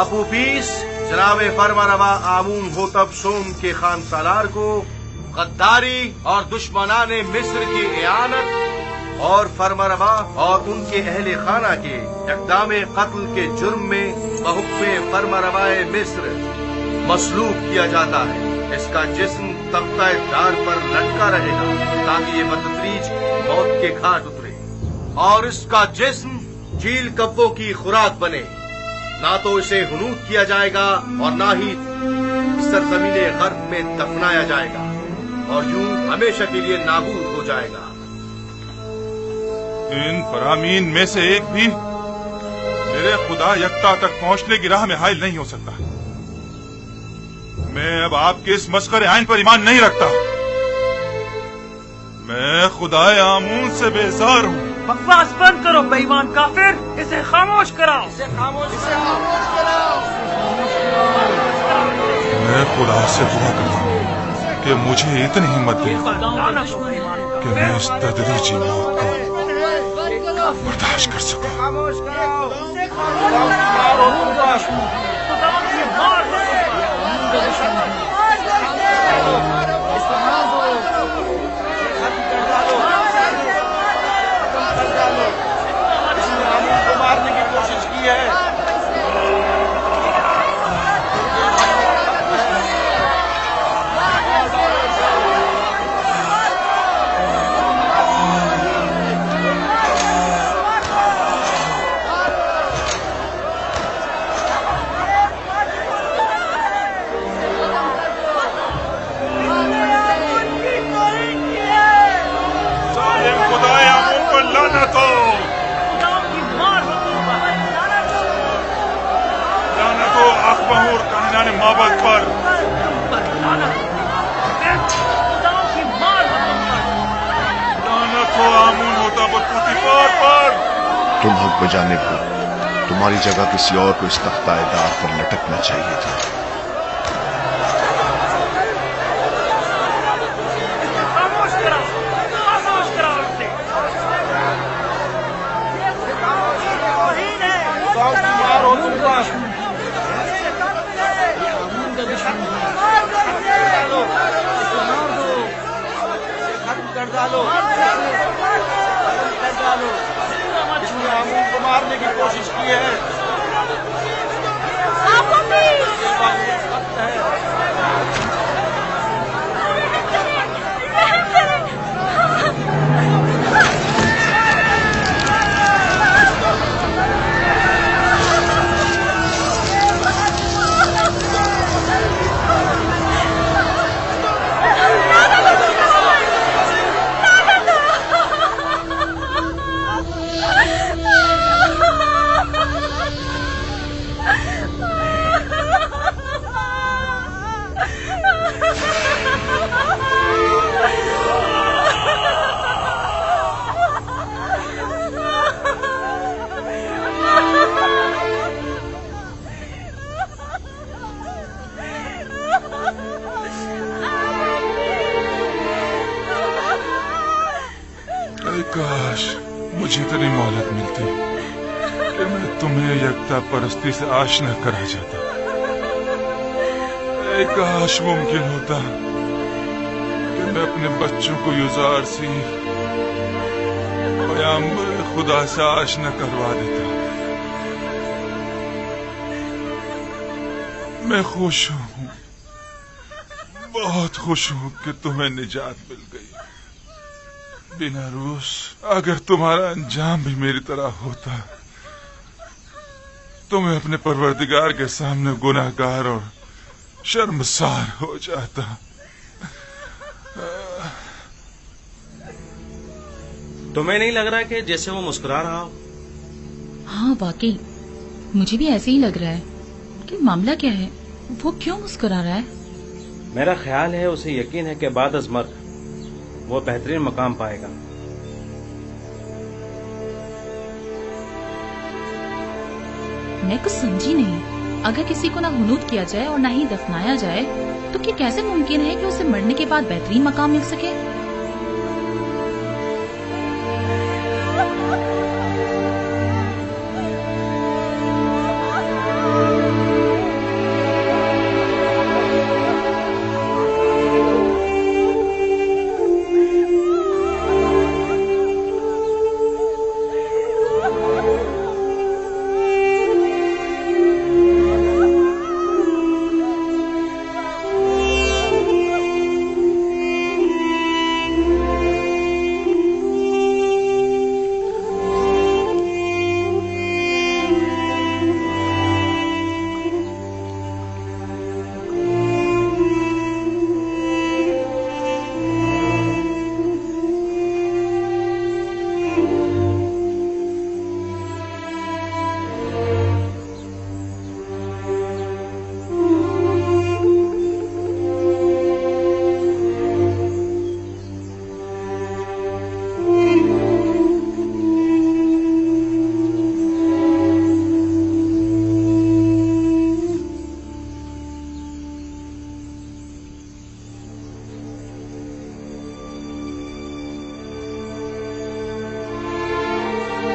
ابو پیس جناب فرمانروا آمون ہوتب سوم کے خان سالار کو غداری اور دشمنان مصر کی اعانت اور فرمانروا اور ان کے اہل خانہ کے اقدام قتل کے جرم میں بحکم فرمانروا مصر مسلوب کیا جاتا ہے۔ اس کا جسم تختہ دار پر لٹکا رہے گا تاکہ یہ بتدریج موت کے گھاٹ اترے، اور اس کا جسم چیل کبوں کی خوراک بنے۔ نہ تو اسے حنوط کیا جائے گا اور نہ ہی سرزمین غرب میں دفنایا جائے گا، اور یوں ہمیشہ کے لیے نابود ہو جائے گا۔ ان فرامین میں سے ایک بھی میرے خدا یکتا تک پہنچنے کی راہ میں حائل نہیں ہو سکتا۔ میں اب آپ کے اس مسخرے آئین پر ایمان نہیں رکھتا۔ میں خدا آمون سے بیزار ہوں۔ بکواس بند کرو بے ایمان کافر، اسے خاموش کراؤ۔ میں خدا سے دعا کرتا ہوں کہ مجھے اتنی ہمت دے کہ میں اس تدریجی موت کو برداشت کر سکوں۔ مارنے کی کوشش کی ہے۔ مابد پر لعنت ہو آمون ہوتا پوتیفار پر۔ تم حق بجانب ہو، تمہاری جگہ کسی اور کو اس تختہ دار پر لٹکنا چاہیے تھا۔ کو مارنے کی کوشش کی ہے۔ کاش مجھے اتنی مہلت ملتی کہ میں تمہیں یکتا پرستی سے آشنا کرا جاتا۔ اے کاش ممکن ہوتا کہ میں اپنے بچوں کو یزار سی پیغمبر خدا سے آشنا کروا دیتا۔ میں خوش ہوں، بہت خوش ہوں کہ تمہیں نجات مل گئی۔ بنا روس اگر تمہارا انجام بھی میری طرح ہوتا تو میں اپنے پروردگار کے سامنے گناہگار اور شرمسار ہو جاتا۔ تمہیں نہیں لگ رہا کہ جیسے وہ مسکرا رہا ہو؟ ہاں واقعی مجھے بھی ایسے ہی لگ رہا ہے کہ معاملہ کیا ہے، وہ کیوں مسکرا رہا ہے؟ میرا خیال ہے اسے یقین ہے کہ بعد از مرگ وہ بہترین مقام پائے گا۔ میں کچھ سمجھی نہیں، اگر کسی کو نہ حنوط کیا جائے اور نہ ہی دفنایا جائے تو کیا کیسے ممکن ہے کہ اسے مرنے کے بعد بہترین مقام مل سکے؟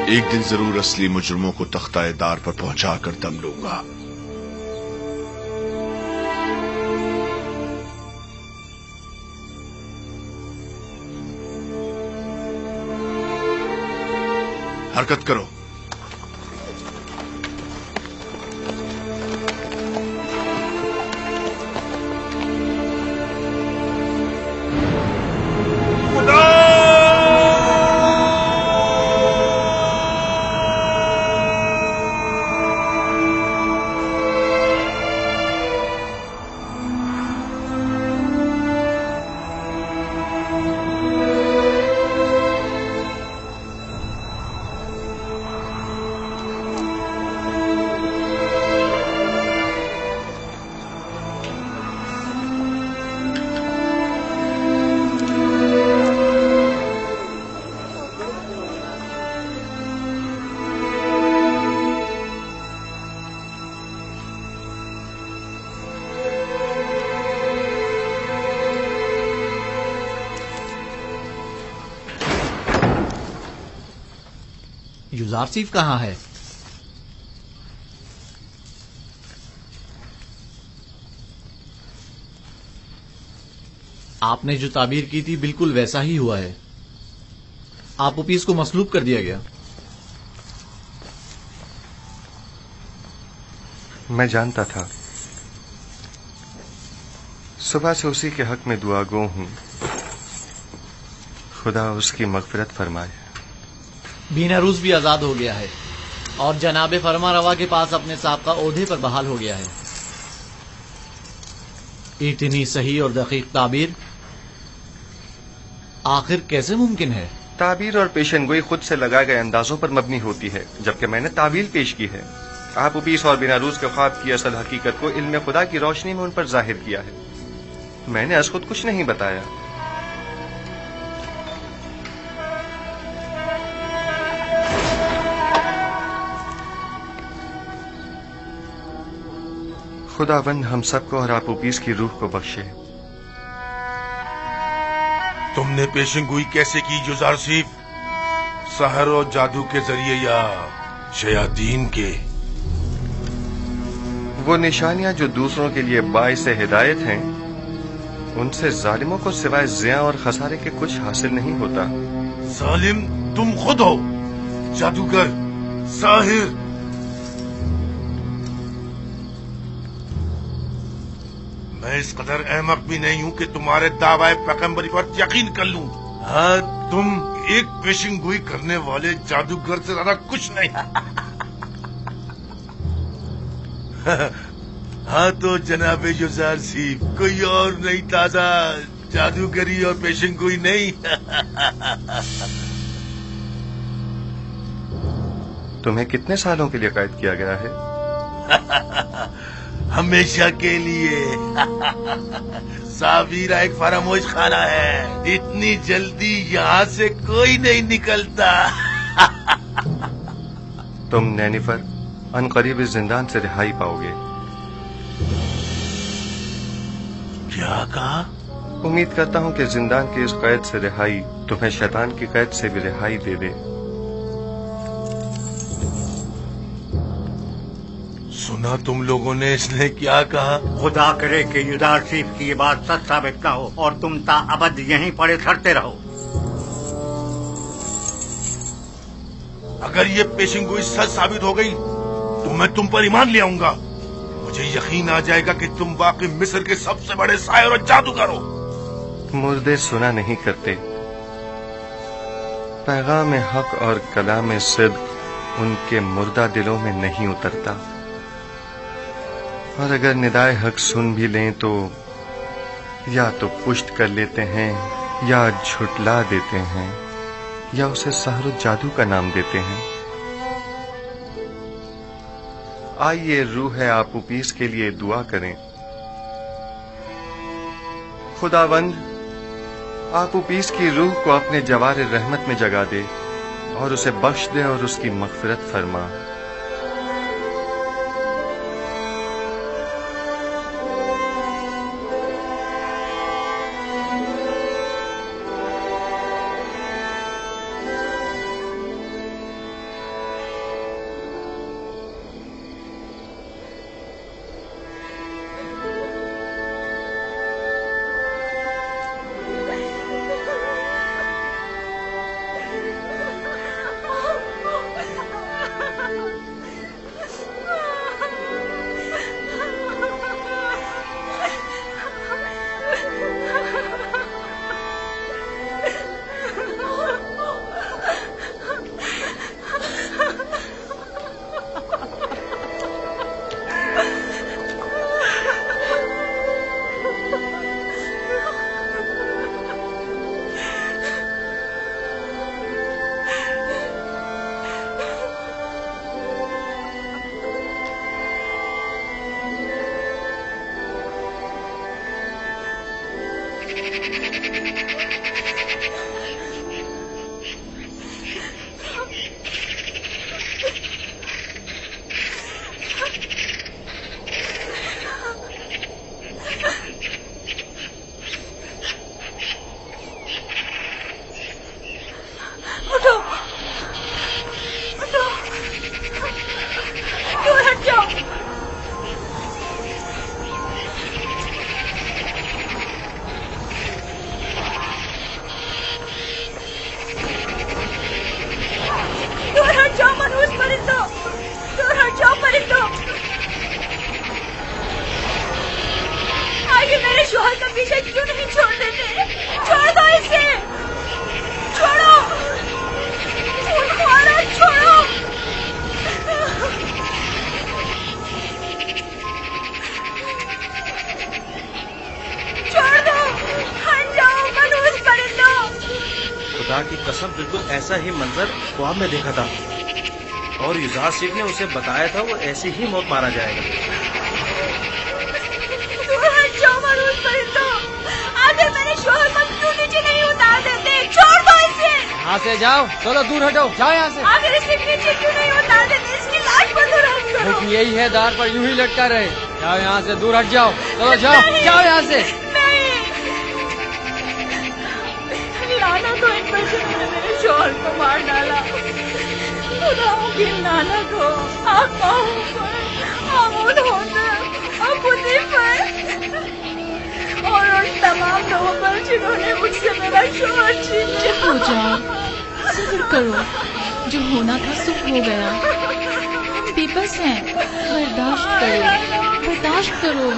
एक दिन जरूर असली मुजरिमों को तख्ताए दार पर पहुंचा कर दम लूंगा। हरकत करो। युजारसीफ कहाँ है? आपने जो ताबीर की थी बिल्कुल वैसा ही हुआ है। आपूपीस को मसलूब कर दिया गया। मैं जानता था। सुबह से उसी के हक में दुआ गो हूं। खुदा उसकी मगफिरत फरमाए। बीनारूस भी आजाद हो गया है और जनाब फरमा रवा के पास अपने साबका ओहदे पर बहाल हो गया है। इतनी सही और दकीक ताबीर आखिर कैसे मुमकिन है? ताबीर और पेशनगोई खुद से लगाए गए अंदाजों पर मबनी होती है, जबकि मैंने तावील पेश की है। आपूपीस और बीनारूस के ख्वाब की असल हकीकत को इल्म खुदा की रोशनी में उन पर जाहिर किया है। मैंने आज खुद कुछ नहीं बताया। खुदाबंद हम सबको और आपूपीस की रूह को बख्शे। तुमने पेशेंगोई कैसे की युजारसीफ? सहर और जादू के जरिए या शयातीन के? वो निशानियां जो दूसरों के लिए बाइस हिदायत हैं, उनसे जालिमों को सिवाय ज़िया और खसारे के कुछ हासिल नहीं होता। जालिम तुम खुद हो, जादूगर, साहिर। मैं इस कदर अहमक भी नहीं हूं कि तुम्हारे दावाए पैगंबरी पर यकीन कर लूं। हाँ, तुम एक पेशेंगोई करने वाले जादूगर से ज्यादा कुछ नहीं। हाँ तो जनाब युजारसीफ, कोई और नहीं ताजा जादूगरी और पेशेंगोई नहीं। तुम्हें कितने सालों के लिए कैद किया गया है? हमेशा के लिए। सावीरा एक फरामोश खाना है, इतनी जल्दी यहाँ से कोई नहीं निकलता। तुम नैनीफर अनकरीब इस जिंदान से रिहाई पाओगे। क्या कहा? उम्मीद करता हूँ कि जिंदान की इस कैद से रिहाई तुम्हें शैतान की कैद से भी रिहाई दे दे। सुना तुम लोगों ने इसने क्या कहा? खुदा करे कि युजारसीफ की ये बात सच साबित ना हो और तुम ताअबद यहीं पड़े सड़ते रहो। अगर ये पेशेंगोई सच साबित हो गई तो मैं तुम पर ईमान ले आऊंगा। मुझे यकीन आ जाएगा कि तुम वाकई मिस्र के सबसे बड़े शायर और जादूगर हो। मुर्दे सुना नहीं करते। पैगाम हक और कलाम सिद्क उनके मुर्दा दिलों में नहीं उतरता, और अगर निदाए हक सुन भी लें तो या तो पुष्ट कर लेते हैं, या झुटला देते हैं, या उसे सहर जादू का नाम देते हैं। आइए रूह आपूपीस के लिए दुआ करें। खुदावंद आपूपीस की रूह को अपने जवार रहमत में जगा दे और उसे बख्श दे और उसकी मगफिरत फरमा। قسم بالکل ایسا ہی منظر خواب میں دیکھا تھا، اور یوزار شیخ نے اسے بتایا تھا وہ ایسی ہی موت مارا جائے گا۔ آخر میرے شوہر کو کیوں نیچے نہیں اتار دیتے؟ چھوڑ دو اسے، یہاں سے جاؤ، چلو دور ہٹو، جاؤ یہاں سے۔ آخر اسے نیچے کیوں نہیں اتار دیتے؟ اس کی لاش پر دور ہٹ کرو۔ لیکن یہی ہے، دار پر یوں ہی لٹکا رہے۔ جاؤ یہاں سے، دور ہٹ جاؤ، چلو جاؤ، جاؤ یہاں سے۔ لعنت ہو ان پر جنہوں نے میرے شوہر کو مار ڈالا۔ خداؤں کی لعنت ہو آپ ماہوں پر، آمود ہوتا اور بدی پر، اور ان تمام لوگوں پر جنہوں نے مجھ سے میرا شوہر چھین لیا۔ ہو جاؤ، صبر کرو، جو ہونا تھا سو ہو گیا، ہم بے بس ہیں، برداشت کرو، برداشت کرو۔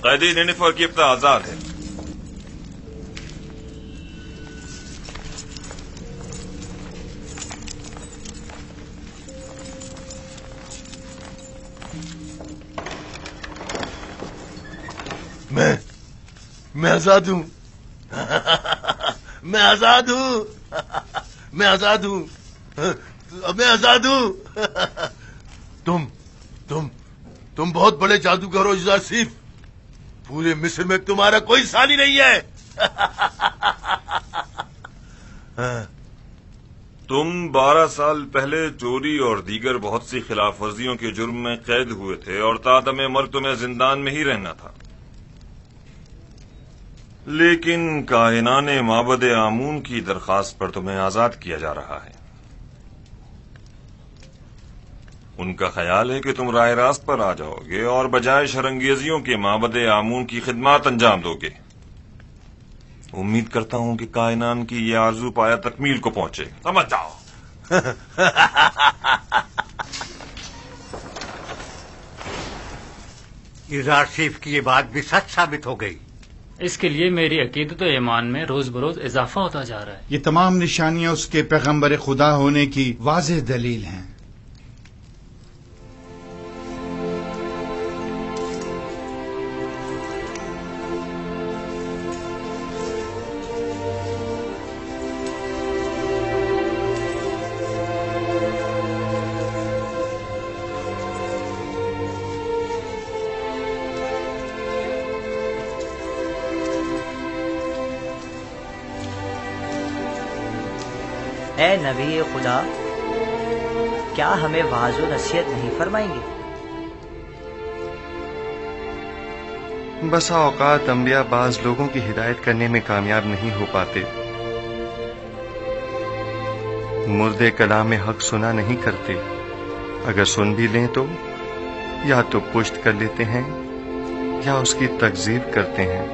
قیدی نینیفر کی ابتدا آزاد ہے۔ میں آزاد ہوں، میں آزاد ہوں، میں آزاد ہوں، میں آزاد ہوں۔ تم بہت بڑے جادوگر ہو یوزار شیخ، پورے مصر میں تمہارا کوئی ثانی نہیں ہے۔ تم 12 سال پہلے چوری اور دیگر بہت سی خلاف ورزیوں کے جرم میں قید ہوئے تھے، اور تعدم مرگ تمہیں زندان میں ہی رہنا تھا، لیکن کاہنان معبد آمون کی درخواست پر تمہیں آزاد کیا جا رہا ہے۔ ان کا خیال ہے کہ تم راہ راست پر آ جاؤ گے اور بجائے شرنگیزیوں کے معبد آمون کی خدمات انجام دو گے۔ امید کرتا ہوں کہ کائنان کی یہ آرزو پایا تکمیل کو پہنچے، سمجھ جاؤ۔ یوزار شیخ کی یہ بات بھی سچ ثابت ہو گئی۔ اس کے لیے میری عقیدت و ایمان میں روز بروز اضافہ ہوتا جا رہا ہے۔ یہ تمام نشانیاں اس کے پیغمبر خدا ہونے کی واضح دلیل ہیں۔ اے نبی خدا، کیا ہمیں واعظ و نصیحت نہیں فرمائیں گے؟ بسا اوقات انبیاء بعض لوگوں کی ہدایت کرنے میں کامیاب نہیں ہو پاتے، مردے کلام حق سنا نہیں کرتے، اگر سن بھی لیں تو یا تو پشت کر لیتے ہیں، یا اس کی تکذیب کرتے ہیں،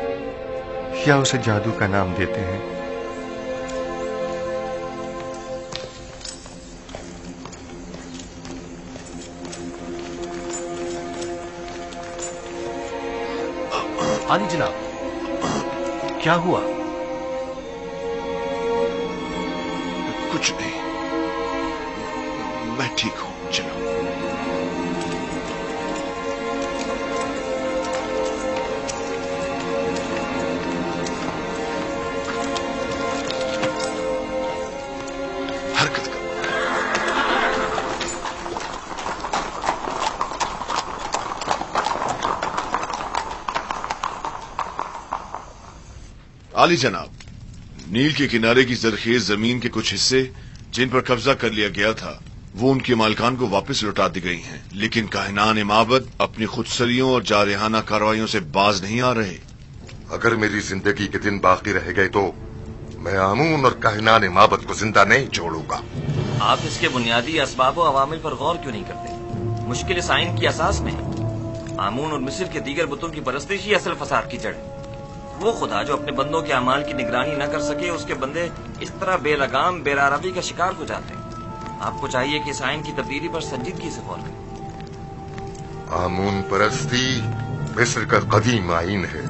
یا اسے جادو کا نام دیتے ہیں۔ عالی جناب، کیا ہوا؟ کچھ نہیں، میں ٹھیک ہوں جناب۔ حرکت کرو۔ عالی جناب، نیل کے کنارے کی زرخیز زمین کے کچھ حصے جن پر قبضہ کر لیا گیا تھا वो उनके मालिकान को वापस लौटा दी गई हैं, लेकिन काहिनान माबद अपनी खुदसरियों और जारहाना कार्रवाइयों से बाज नहीं आ रहे। अगर मेरी जिंदगी के दिन बाकी रह गए तो मैं आमून और काहिनान माबद को जिंदा नहीं छोड़ूंगा। आप इसके बुनियादी असबाब और अवामिल पर गौर क्यों नहीं करते? मुश्किल इस आइन की असास में है। आमून और मिस्र के दीगर बुतों की परस्तिश ही असल फसाद की जड़ है। वो खुदा जो अपने बंदों के अमाल की निगरानी न कर सके, उसके बंदे इस तरह बेलगाम बेरारबी का शिकार हो जाते हैं। आपको चाहिए कि इस आइन की तब्दीली पर संजीदगी से गौर करें। आमून परस्ती मिस्र का कदीम आइन है,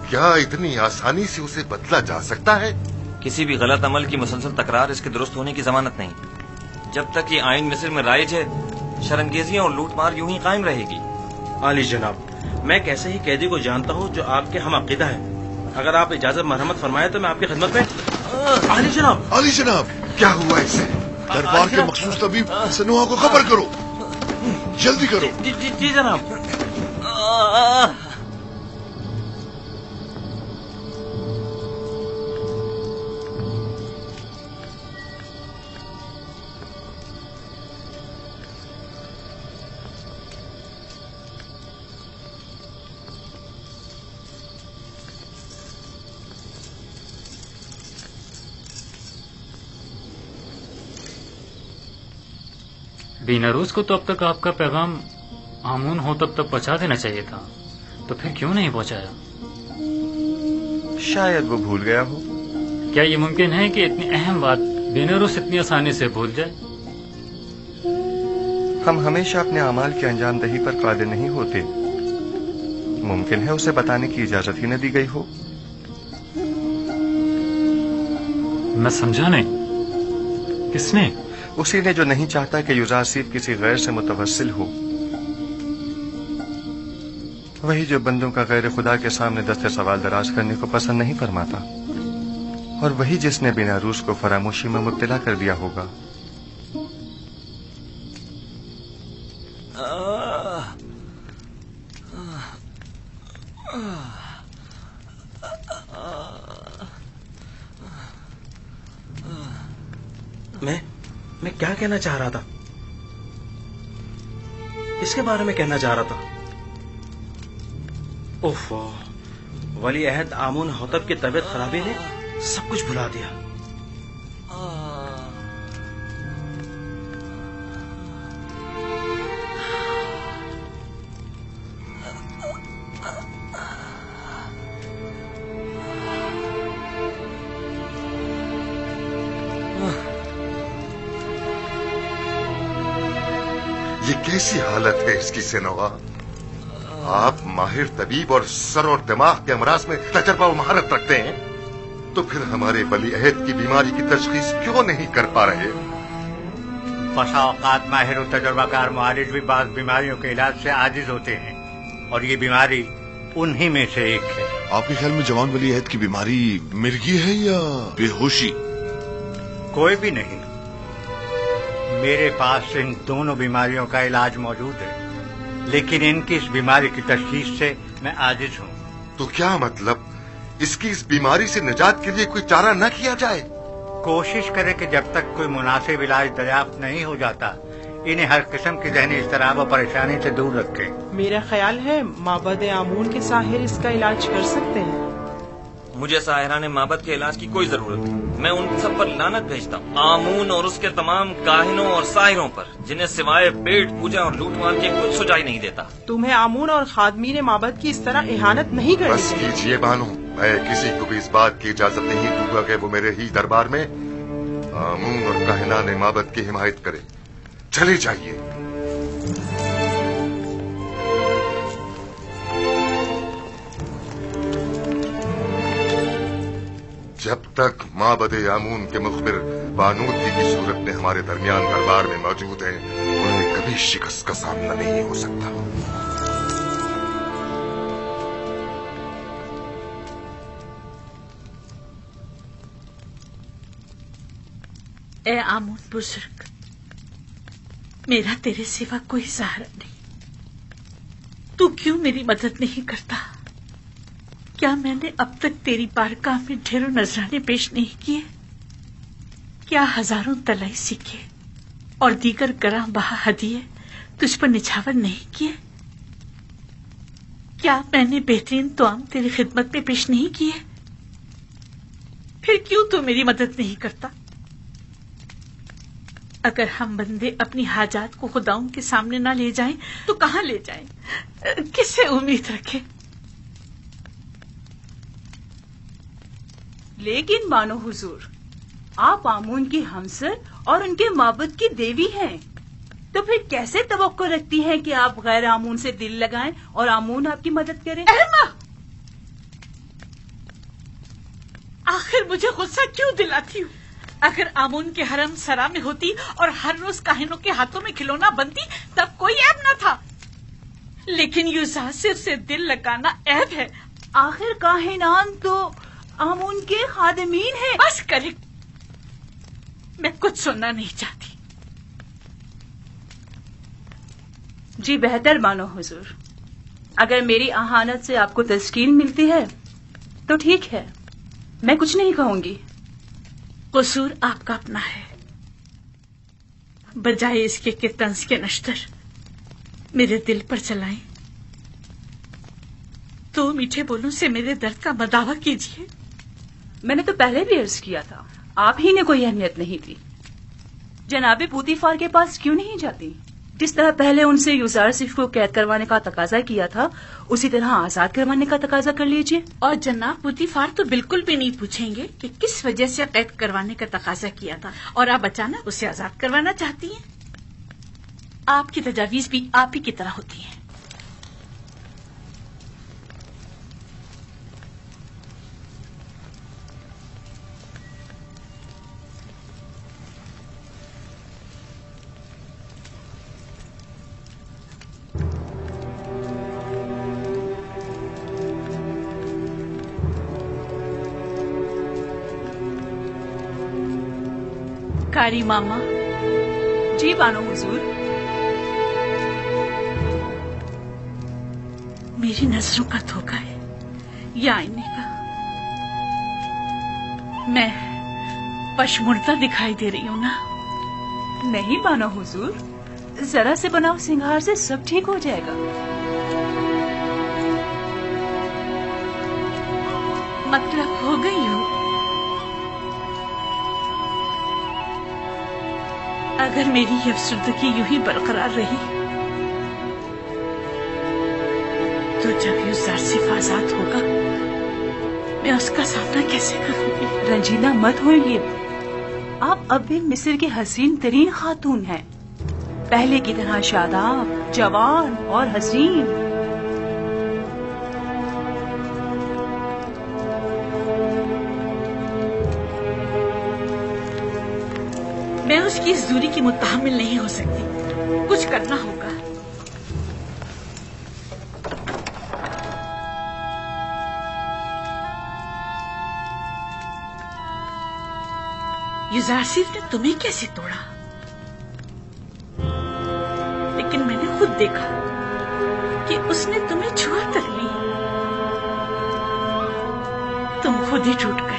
क्या इतनी आसानी से उसे बदला जा सकता है? किसी भी गलत अमल की मुसलसल तकरार इसके दुरुस्त होने की जमानत नहीं। जब तक ये आइन मिस्र में राइज है, शरंगेजियां और लूटमार यूं ही कायम रहेगी। आली जनाब, मैं कैसे ही कैदी को जानता हूँ जो आपके हम अकीदा है। अगर आप इजाजत मरहमत फरमाए तो मैं आपकी खिदमत में। आली जनाब, क्या हुआ इसे? दरबार के मखसूस तबीब सनुआ को खबर करो, जल्दी करो। जी जनाब। बीनारूस को तो अब तक आपका पैगाम आमून हो तब तक पहुंचा देना चाहिए था, तो फिर क्यों नहीं पहुंचाया? शायद वो भूल गया हो। क्या ये मुमकिन है कि इतनी अहम बात बीनारूस इतनी आसानी से भूल जाए? हम हमेशा अपने अमाल की अंजाम दही पर कादिर नहीं होते। मुमकिन है उसे बताने की इजाजत ही न दी गई हो। मैं समझा नहीं। किसने? उसी ने जो नहीं चाहता कि युजासिफ किसी गैर से मुतवस्सिल हो। वही जो बंदों का गैर खुदा के सामने दस्ते सवाल दराज करने को पसंद नहीं फरमाता, और वही जिसने बीनारूस को फरामोशी में मुब्तला कर दिया होगा। मैं क्या कहना चाह रहा था? इसके बारे में कहना चाह रहा था। ओफो, वली अहद आमून होतब की तबीयत खराबी ने सब कुछ भुला दिया। ये कैसी हालत है इसकी सेनोवा? आप माहिर तबीब और सर और दिमाग के अमराज में तजर्बा और महारत रखते हैं, तो फिर हमारे वली अहद की बीमारी की तशखीस क्यों नहीं कर पा रहे? बसा औकात माहिर और तजर्बाकार मुआलिज भी बाज़ बीमारियों के इलाज से आजिज होते हैं, और ये बीमारी उन्हीं में से एक है। आपके ख्याल में जवान वली अहद की बीमारी मिर्गी है या बेहोशी? कोई भी नहीं। मेरे पास इन दोनों बीमारियों का इलाज मौजूद है, लेकिन इनकी इस बीमारी की तशखीस से मैं आजिज हूँ। तो क्या मतलब, इसकी इस बीमारी से निजात के लिए कोई चारा न किया जाए? कोशिश करें कि जब तक कोई मुनासिब इलाज दरियाफ्त नहीं हो जाता, इन्हें हर किस्म की ज़हनी इज़्तिराब और परेशानी से दूर रखें। मेरा ख्याल है माबद आमून के साहिर इसका इलाज कर सकते हैं। मुझे साहिरान माबद के इलाज की कोई जरूरत नहीं। मैं उन सब पर लानत भेजता हूँ, आमून और उसके तमाम काहिनों और साहिरों पर, जिन्हें सिवाय पेट पूजा और लूटमार के कुछ सुझाई नहीं देता। तुम्हें आमून और खादमीन माबद की इस तरह इहानत नहीं करनी बस कीजिए बानो, मैं किसी को भी इस बात की इजाजत नहीं दूंगा कि वो मेरे ही दरबार में आमून और काहिनान माबद की हिमायत करे। चले जाइए। जब तक माबद आमून के मुखबिर बानूदी की सूरत में हमारे दरमियान दरबार में मौजूद हैं, उन्हें कभी शिकस्त का सामना नहीं हो सकता। ए आमून बुजुर्ग, मेरा तेरे सिवा कोई सहारा नहीं। तू क्यों मेरी मदद नहीं करता? क्या मैंने अब तक तेरी बारगाह में ढेरों नजराने पेश नहीं किए? क्या हजारों तलाई सीखे? اور دیگر گراں بہا ہدیے تجھ پر نچھاور نہیں کیے؟ کیا میں نے بہترین توام تیری خدمت میں پیش نہیں کیے؟ پھر کیوں تو میری مدد نہیں کرتا؟ اگر ہم بندے اپنی حاجات کو خداؤں کے سامنے نہ لے جائیں تو کہاں لے جائیں؟ کس سے امید رکھیں؟ لیکن مانو حضور، آپ آمون کی ہمسر اور ان کے معبد کی دیوی ہیں، تو پھر کیسے توقع رکھتی ہیں کہ آپ غیر آمون سے دل لگائیں اور آمون آپ کی مدد کرے؟ آخر مجھے غصہ کیوں دلاتی ہوں؟ اگر آمون کے حرم سرا میں ہوتی اور ہر روز کاہنوں کے ہاتھوں میں کھلونا بنتی تب کوئی عیب نہ تھا، لیکن یوزاسر سے دل لگانا عیب ہے۔ آخر کاہنان تو آمون کے خادمین ہیں۔ بس کرے، میں کچھ سننا نہیں چاہتی۔ جی بہتر مانو حضور، اگر میری اہانت سے آپ کو تسکین ملتی ہے تو ٹھیک ہے، میں کچھ نہیں کہوں گی۔ قصور آپ کا اپنا ہے، بجائے اس کے کہ طنز کے نشتر میرے دل پر چلائیں تو میٹھے بولوں سے میرے درد کا مداوع کیجیے۔ میں نے تو پہلے بھی عرض کیا تھا، آپ ہی نے کوئی اہمیت نہیں دی۔ جناب پوتیفار کے پاس کیوں نہیں جاتی؟ جس طرح پہلے ان سے یوزارسف کو قید کروانے کا تقاضا کیا تھا، اسی طرح آزاد کروانے کا تقاضا کر لیجیے۔ اور جناب پوتیفار تو بالکل بھی نہیں پوچھیں گے کہ کس وجہ سے قید کروانے کا تقاضا کیا تھا اور آپ اچانک اسے آزاد کروانا چاہتی ہیں۔ آپ کی تجاویز بھی آپ ہی کی طرح ہوتی ہیں۔ کاری ماما۔ جی بانو حضور۔ میری نظروں کا دھوکہ ہے یا آئینے کا؟ میں پشمردہ دکھائی دے رہی ہوں نا؟ نہیں بانو حضور، ذرا سے بناؤ سنگھار سے سب ٹھیک ہو جائے گا۔ مطلب ہو گئی ہوں؟ اگر میری یہ افسردگی یوں ہی برقرار رہی تو جب یوزارسف آزاد ہوگا میں اس کا سامنا کیسے کروں گی؟ رنجیدہ مت ہوئیے، آپ اب بھی مصر کے حسین ترین خاتون ہیں، پہلے کی طرح شاداب، جوان اور حسین۔ میں اس کی اس دوری کی متحمل نہیں ہو سکتی، کچھ کرنا ہوگا۔ یوزارسف نے تمہیں کیسے توڑا؟ لیکن میں نے خود دیکھا کہ اس نے تمہیں چھوا تک لی، تم خود ہی ٹوٹ گئے،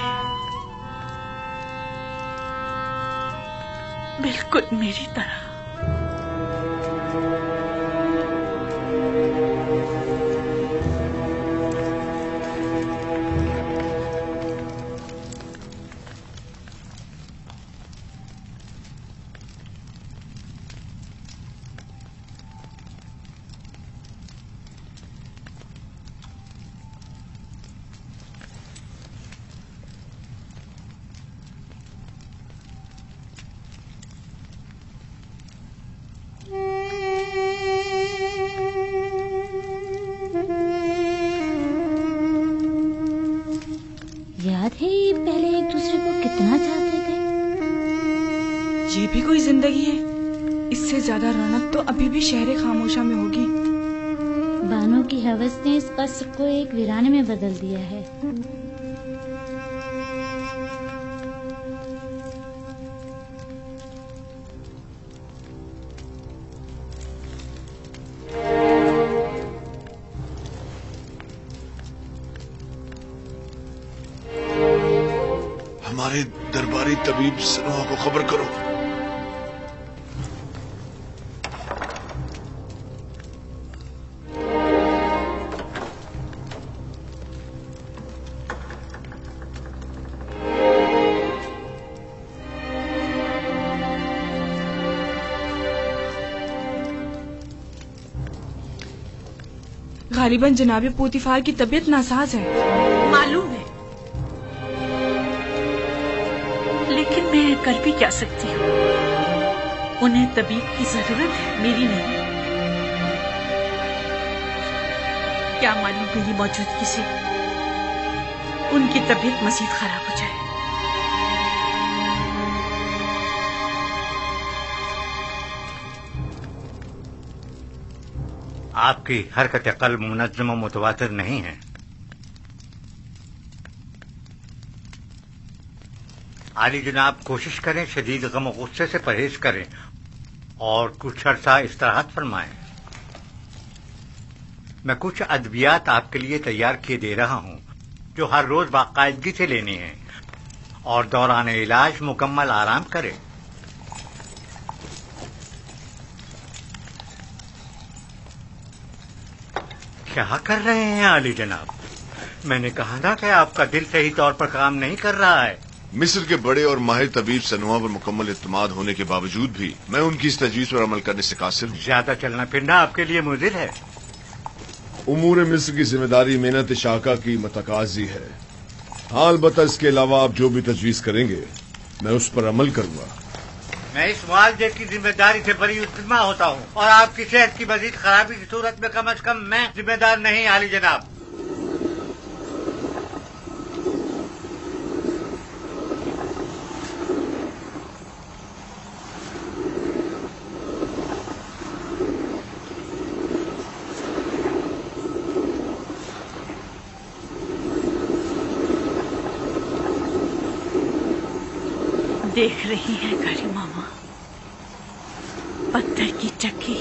بالکل میری طرح۔ یاد ہے یہ پہلے ایک دوسرے کو کتنا چاہتے تھے؟ یہ بھی کوئی زندگی ہے؟ اس سے زیادہ رونق تو ابھی بھی شہر خاموشہ میں ہوگی۔ بانو کی ہوس نے اس قصر کو ایک ویرانے میں بدل دیا ہے۔ ہمارے درباری طبیب سنوہا کو خبر کرو۔ गालिबन जनाब पूतीफार की तबीयत नासाज है। मालूम है, लेकिन मैं कर भी क्या सकती हूँ? उन्हें तबीब की जरूरत है, मेरी नहीं। क्या मालूम मेरी मौजूदगी से उनकी तबीयत मजीद खराब हो जाए। आपकी हरकत क़ल्ब मुनज़्ज़म और मुतवातिर नहीं है। आली जनाब, कोशिश करें शदीद गम और गुस्से से परहेज करें और कुछ अरसा इस्तिराहत फरमाएं। मैं कुछ अद्वियात आपके लिए तैयार किए दे रहा हूं जो हर रोज बाकायदगी से लेनी है और दौरान इलाज मुकम्मल आराम करें। क्या कर रहे हैं आली जनाब? मैंने कहा ना कि आपका दिल सही तौर पर काम नहीं कर रहा है। मिस्र के बड़े और माहिर तबीब सनुआ पर मुकम्मल इत्मीनान होने के बावजूद भी मैं उनकी इस तजवीज पर अमल करने से कासिर हूँ। ज्यादा चलना फिरना आपके लिए मुज़िर है। उमूर मिस्र की जिम्मेदारी मेहनत शाका की मतकाजी है। अलबत्ता इसके अलावा आप जो भी तजवीज करेंगे मैं उस पर अमल करूंगा। मैं इस मुआवजे की जिम्मेदारी से बड़ी उत्तमा होता हूँ और आपकी सेहत की मजीद खराबी की सूरत में कम अज कम मैं जिम्मेदार नहीं आली जनाब। देख रही है करी मामा, पत्थर की चक्की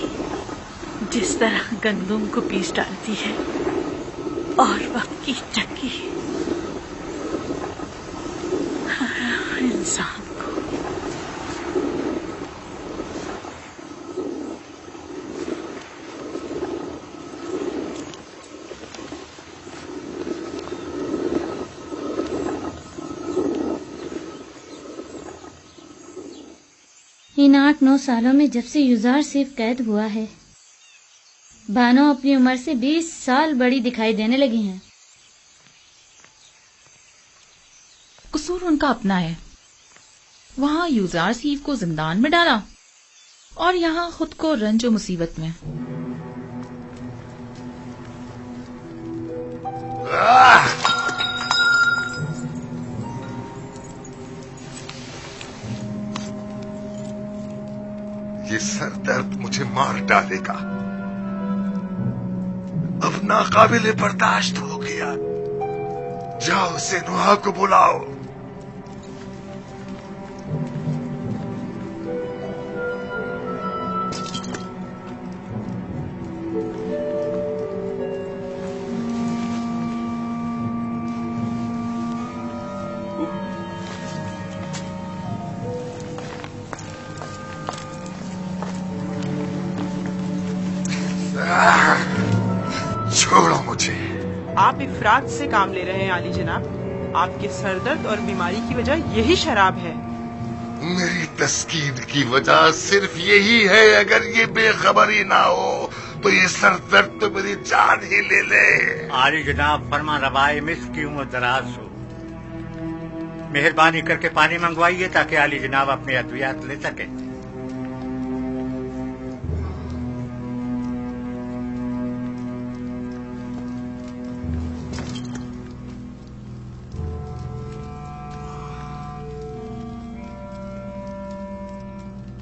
जिस तरह गंदुम को पीस डालती है और वक्त की चक्की इंसान को। इन 8-9 सालों में जब से युजार सिर्फ कैद हुआ है, बानो अपनी उम्र से 20 साल बड़ी दिखाई देने लगी हैं। कसूर उनका अपना है। वहां यूजार सीफ को जिंदान में डाला और यहाँ खुद को रंज और मुसीबत में। ये सर दर्द मुझे मार डालेगा। अब नाकाबिले बर्दाश्त हो गया। जाओ सेनुआ को बुलाओ। छोड़ो मुझे। आप इफरात से काम ले रहे हैं आली जनाब। आपके सरदर्द और बीमारी की वजह यही शराब है। मेरी तस्कीन की वजह सिर्फ यही है। अगर ये बेखबरी ना हो तो ये सरदर्द तो मेरी जान ही ले ले। आली जनाब, फरमा रवाए मिस्र की उम्र दराज हो। मेहरबानी करके पानी मंगवाइए ताकि आली जनाब अपने अद्वियात ले सके।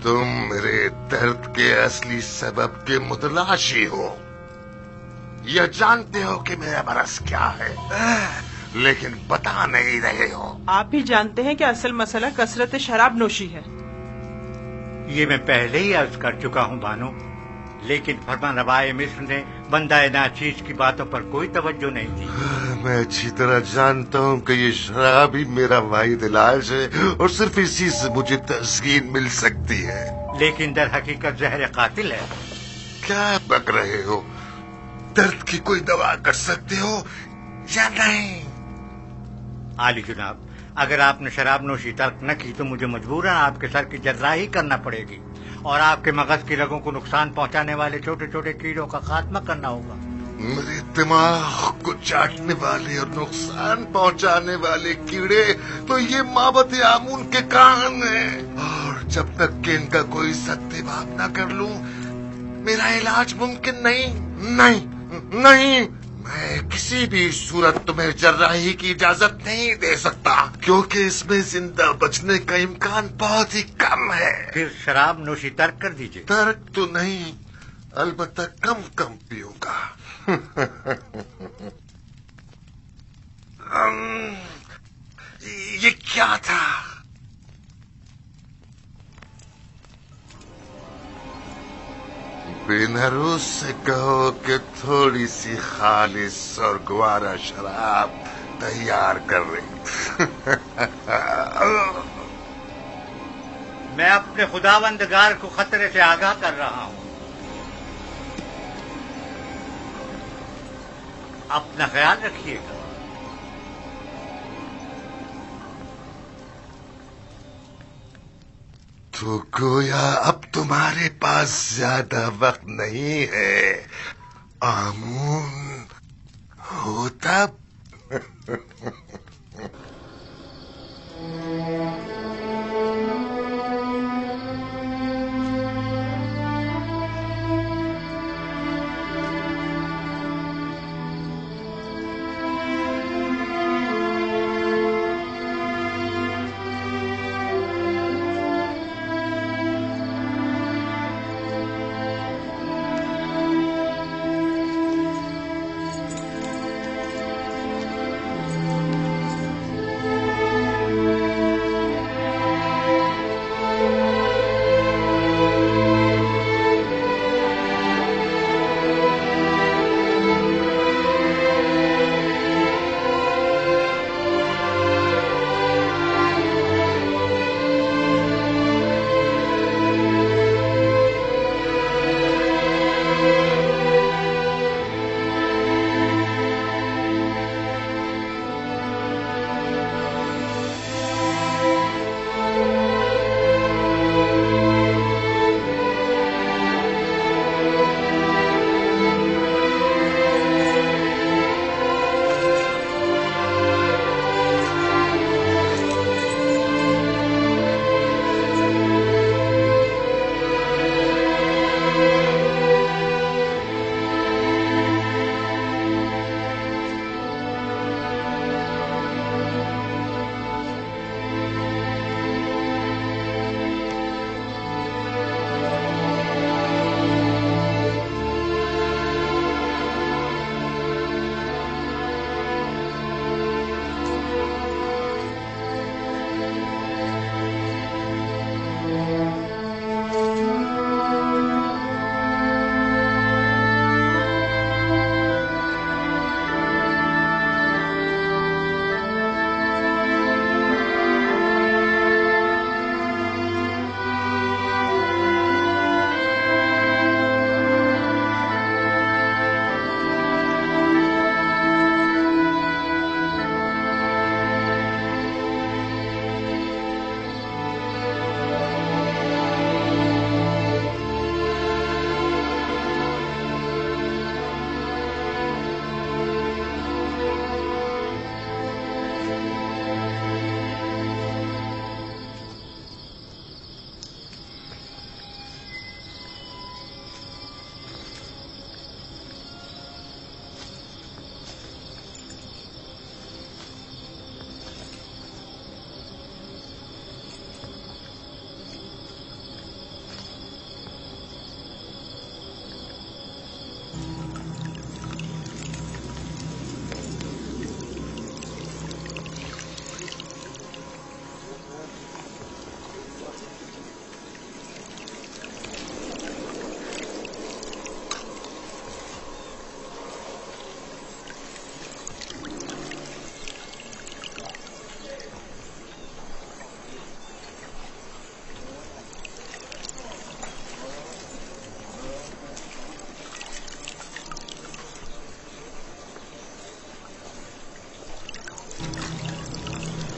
तुम मेरे दर्द के असली सबब के मुतलाशी हो। यह जानते हो कि मेरा मरज क्या है, लेकिन बता नहीं रहे हो। आप भी जानते हैं कि असल मसला कसरत शराब नोशी है। ये मैं पहले ही अर्ज कर चुका हूँ बानो, लेकिन फरमान रवाए मिस्र ने बंदाए नाचीज की बातों पर कोई तवज्जो नहीं दी। मैं अच्छी तरह जानता हूँ कि ये शराब ही मेरा वाहिद इलाज है और सिर्फ इसी से मुझे तस्कीन मिल सकती है। लेकिन दर हकीकत जहर कातिल है। क्या बक रहे हो? दर्द की कोई दवा कर सकते हो या नहीं? आली जनाब, अगर आपने शराब नोशी तर्क न की तो मुझे मजबूरन आपके सर की जर्राही करना पड़ेगी और आपके मगज की रगों को नुकसान पहुंचाने वाले छोटे छोटे कीड़ों का खात्मा करना होगा। मेरे दिमाग को चाटने वाले और नुकसान पहुंचाने वाले कीड़े तो ये माबद आमून के कान हैं, और जब तक कि इनका कोई सत्याभाव न कर लूं मेरा इलाज मुमकिन नहीं। नहीं नहीं, मैं किसी भी सूरत तुम्हें जर्राही की इजाजत नहीं दे सकता, क्योंकि इसमें जिंदा बचने का इम्कान बहुत ही कम है। फिर शराब नोशी तर्क कर दीजिए। तर्क तो नहीं, अलबत्ता कम कम पीऊंगा। ये क्या था? बेनरूस से कहो कि थोड़ी सी खालिस और ग्वारा शराब तैयार कर रही। मैं अपने खुदावंदगार को खतरे से आगाह कर रहा हूं। अपना ख्याल रखिएगा। तो गोया अब तुम्हारे पास ज्यादा वक्त नहीं है आमून होतब।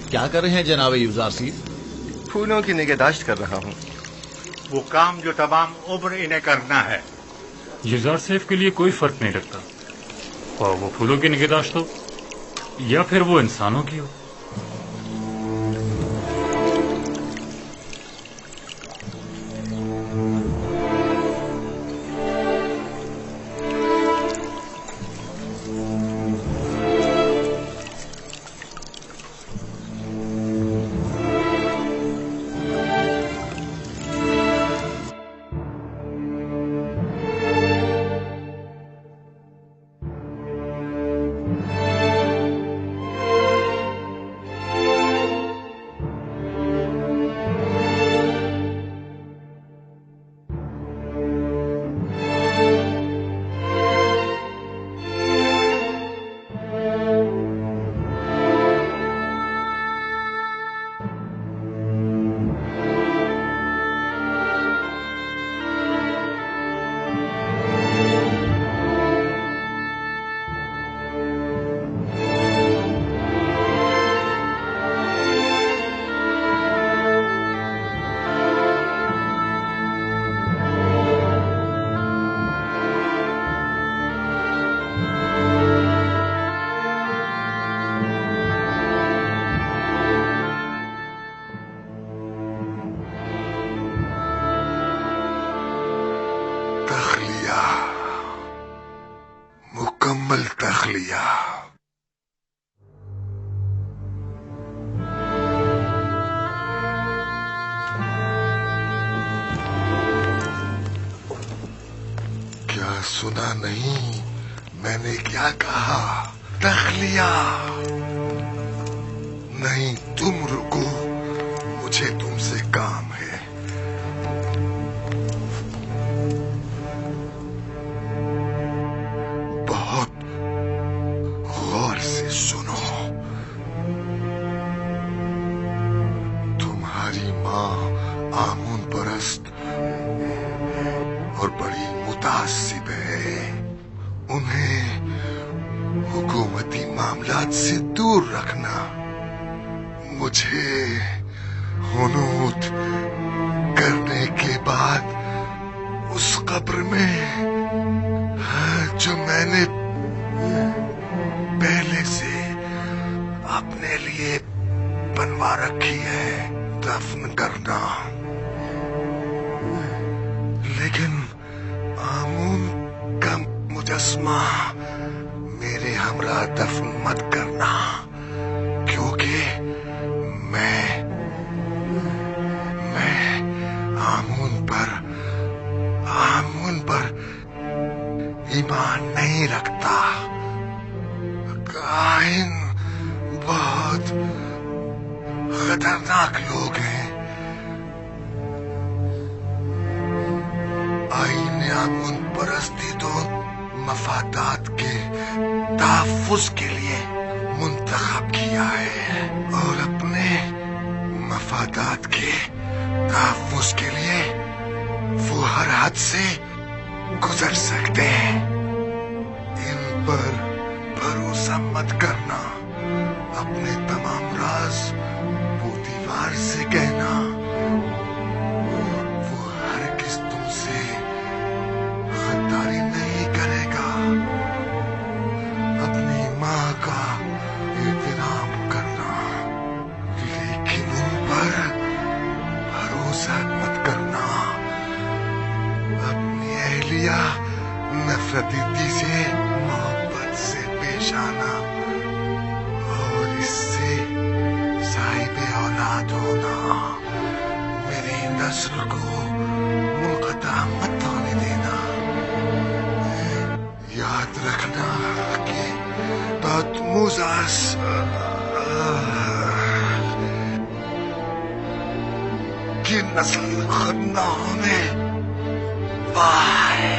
क्या कर रहे हैं जनाब यूजार सिंह? फूलों की निगहदाश्त कर रहा हूँ। वो काम जो तमाम उम्र इन्हें करना है। यूजार सेफ के लिए कोई फर्क नहीं रखता। वो फूलों की निगहदाश्त हो या फिर वो इंसानों की हो। मुकम्मल तख्लिया। क्या सुना नहीं मैंने क्या कहा? तख्लिया। नहीं तुम रुको, मुझे तुमसे काम है। बहुत गौर से सुनो। तुम्हारी माँ आमून परस्त और बड़ी मुतासिब है। उन्हें हुकूमती मामलात से दूर रखना। मुझे हुनूद करने के बाद उस कब्र में जो मैंने पहले से अपने लिए बनवा रखी है दफन करना। लेकिन आमून का मुजस्मा मेरे हमरा दफन मत करना, क्योंकि मैं आमून पर ईमान नहीं रखता। काहिन बहुत खतरनाक लोग हैं। आईने आमून परस्ती तो मफादात के तहफ्फुज़ के लिए मुंतखब किया है, और अपने मफादात के तहफ्फुज़ के लिए वो हर हद से गुजर सकते हैं। इन पर भरोसा मत करना। अपने तमाम राज वो दीवार से कहना। वो हरगिज़ तुमसे गद्दारी नहीं करेगा। अपनी माँ का एहतराम करना, लेकिन उन पर भरोसा मत करना। अपनी अहलिया नफरती से मोहब्बत से पेश आना, और इससे साहिब औलाद होना। मेरी नस्ल को मुनक़ता मत होने देना। याद रखना कि बदमुज़ास की नस्ल खत्म न होने पाए।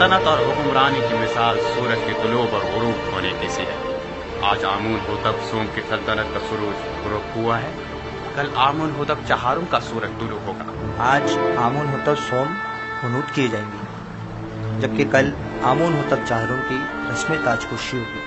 सल्तनत और हुक्मरानी की मिसाल सूरज के तुलूब और गुरूब होने की सी है। आज आमून होतब सोम की सल्तनत का सूरज गुरूब हुआ है, कल आमून होतब चहारुम का सूरज तुलू होगा। आज आमून होतब सोम हुनूद किए जाएंगे, जबकि कल आमून होतब चहारुम की रस्म ताजपोशी होगी।